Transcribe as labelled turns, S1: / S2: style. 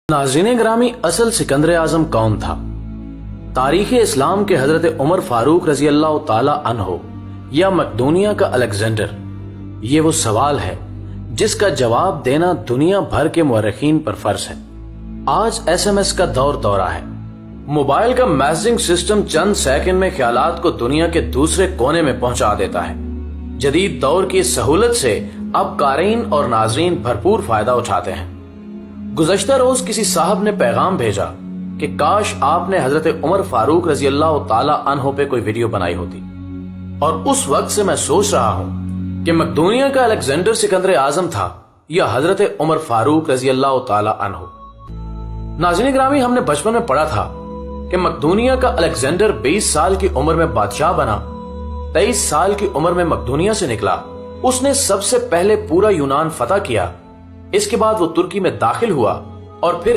S1: नाज़रीन ग्रामी, असल सिकंदर आजम कौन था? तारीख इस्लाम के हजरत उमर फारूक रजी अल्लाह ताला अन्हो या मकदूनिया का अलेक्जेंडर, ये वो सवाल है जिसका जवाब देना दुनिया भर के मुअर्रिखीन पर फर्ज है। आज SMS का दौरा है। मोबाइल का मैसेजिंग सिस्टम चंद सेकंड में ख्यालात को दुनिया के दूसरे कोने में पहुंचा देता है। जदीद दौर की सहूलत से अब कारीन और नाजरीन भरपूर फायदा उठाते हैं। गुज़श्ता रोज किसी साहब ने पैगाम भेजा कि काश आपने हजरत उमर फारूक रजी अल्लाह ताला अन्हो पे कोई वीडियो बनाई होती, और उस वक्त से मैं सोच रहा हूं कि मकदूनिया का अलेक्जेंडर सिकंदर आजम था या हजरत उमर फारूक रजी अल्लाह ताला अन्हो। नाज़रीन ग्रामी, हमने बचपन में पढ़ा था कि मकदूनिया का अलेक्जेंडर 20 साल की उम्र में बादशाह बना, 23 साल की उम्र में मकदूनिया से निकला। उसने सबसे पहले पूरा यूनान फतह किया, इसके बाद वो तुर्की में दाखिल हुआ और फिर